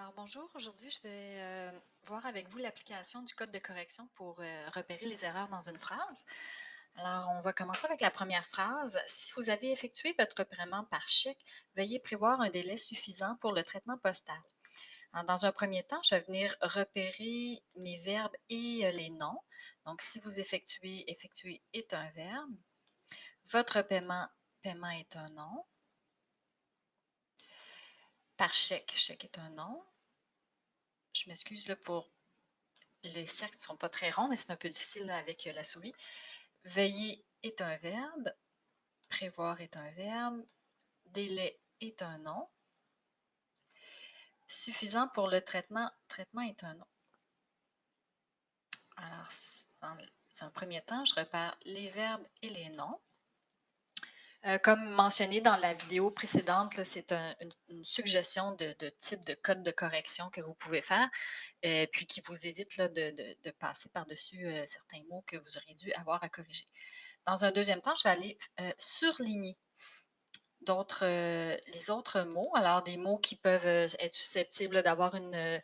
Alors bonjour, aujourd'hui je vais voir avec vous l'application du code de correction pour repérer les erreurs dans une phrase. Alors on va commencer avec la première phrase. Si vous avez effectué votre paiement par chèque, veuillez prévoir un délai suffisant pour le traitement postal. Alors, dans un premier temps, je vais venir repérer mes verbes et les noms. Donc si vous effectuez, effectuer est un verbe. Votre paiement, paiement est un nom. Par chèque, chèque est un nom. Je m'excuse là pour les cercles ne sont pas très ronds, mais c'est un peu difficile là, avec la souris. Veiller est un verbe. Prévoir est un verbe. Délai est un nom. Suffisant pour le traitement, traitement est un nom. Alors, dans un premier temps, je repère les verbes et les noms. Comme mentionné dans la vidéo précédente, c'est une suggestion de type de code de correction que vous pouvez faire, puis qui vous évite là, de passer par-dessus certains mots que vous auriez dû avoir à corriger. Dans un deuxième temps, je vais aller surligner les autres mots. Alors, des mots qui peuvent être susceptibles d'avoir une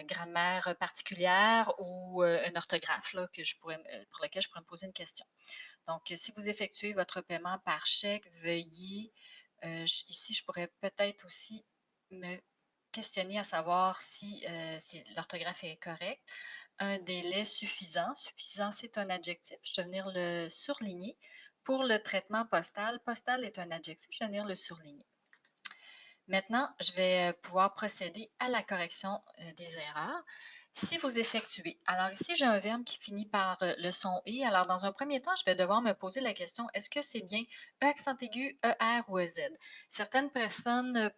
grammaire particulière ou une orthographe là, pour laquelle je pourrais me poser une question. Donc, si vous effectuez votre paiement par chèque, veuillez, ici, je pourrais peut-être aussi me questionner à savoir si l'orthographe est correcte. Un délai suffisant. Suffisant, c'est un adjectif. Je vais venir le surligner. Pour le traitement postal, postal est un adjectif. Je vais venir le surligner. Maintenant, je vais pouvoir procéder à la correction des erreurs. Si vous effectuez, alors ici, j'ai un verbe qui finit par le son « et ». Alors, dans un premier temps, je vais devoir me poser la question, est-ce que c'est bien E accent aigu, ER ou EZ? Certaines personnes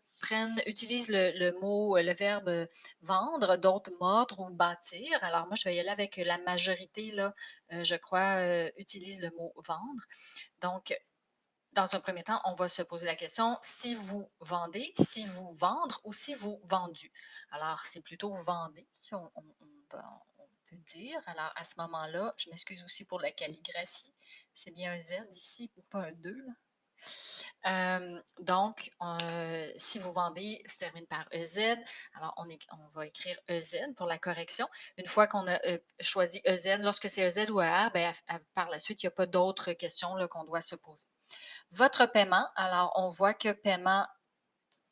utilisent le mot, le verbe vendre, d'autres mordre ou bâtir. Alors, moi, je vais y aller avec la majorité, là, je crois, utilise le mot vendre. Donc, dans un premier temps, on va se poser la question si vous vendez, si vous vendre ou si vous vendu. Alors, c'est plutôt vendez, on peut dire. Alors, à ce moment-là, je m'excuse aussi pour la calligraphie. C'est bien un Z ici, pas un 2. Là. Donc, si vous vendez, se termine par EZ. Alors, on va écrire EZ pour la correction. Une fois qu'on a choisi EZ, lorsque c'est EZ ou ER, ben, par la suite, il n'y a pas d'autres questions qu'on doit se poser. Votre paiement, alors on voit que paiement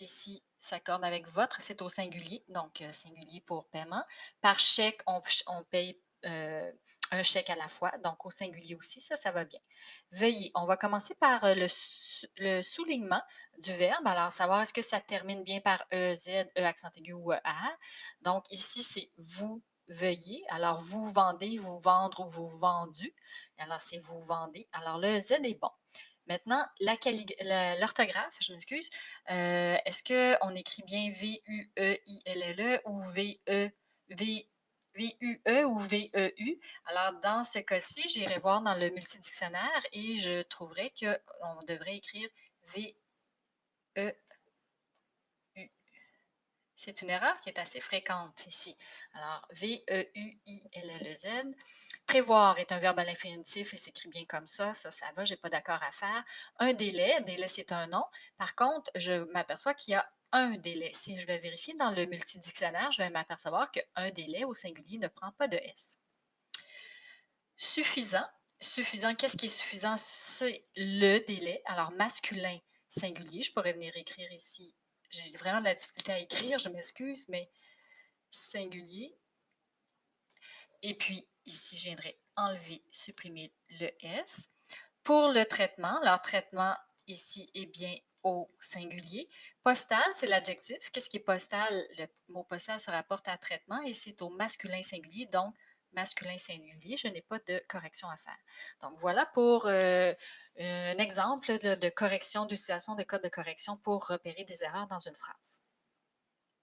ici s'accorde avec votre, c'est au singulier, donc singulier pour paiement. Par chèque, on paye un chèque à la fois, donc au singulier aussi, ça va bien. Veuillez, on va commencer par le soulignement du verbe, alors savoir est-ce que ça termine bien par EZ, E accent aigu ou ER. Donc ici, c'est vous veuillez, alors vous vendez, vous vendre ou vous vendu, alors c'est vous vendez, alors le Z est bon. Maintenant, l'orthographe, je m'excuse, est-ce qu'on écrit bien V-U-E-I-L-L-E ou V-U-E ou V-E-U? Alors, dans ce cas-ci, j'irai voir dans le multidictionnaire et je trouverai qu'on devrait écrire V-E-U. C'est une erreur qui est assez fréquente ici. Alors, V-E-U-I-L-L-E-Z. Prévoir est un verbe à l'infinitif et s'écrit bien comme ça va, j'ai pas d'accord à faire. Un délai, c'est un nom. Par contre, je m'aperçois qu'il y a un délai. Si je vais vérifier dans le multidictionnaire, je vais m'apercevoir qu'un délai au singulier ne prend pas de S. Suffisant. Suffisant, qu'est-ce qui est suffisant? C'est le délai. Alors, masculin, singulier. Je pourrais venir écrire ici. J'ai vraiment de la difficulté à écrire, je m'excuse, mais singulier. Et puis, ici, je viendrai enlever, supprimer le S. Pour le traitement, leur traitement ici est bien au singulier. Postal, c'est l'adjectif. Qu'est-ce qui est postal? Le mot postal se rapporte à traitement et c'est au masculin singulier, donc masculin singulier, je n'ai pas de correction à faire. Donc voilà pour un exemple de correction, d'utilisation de code de correction pour repérer des erreurs dans une phrase.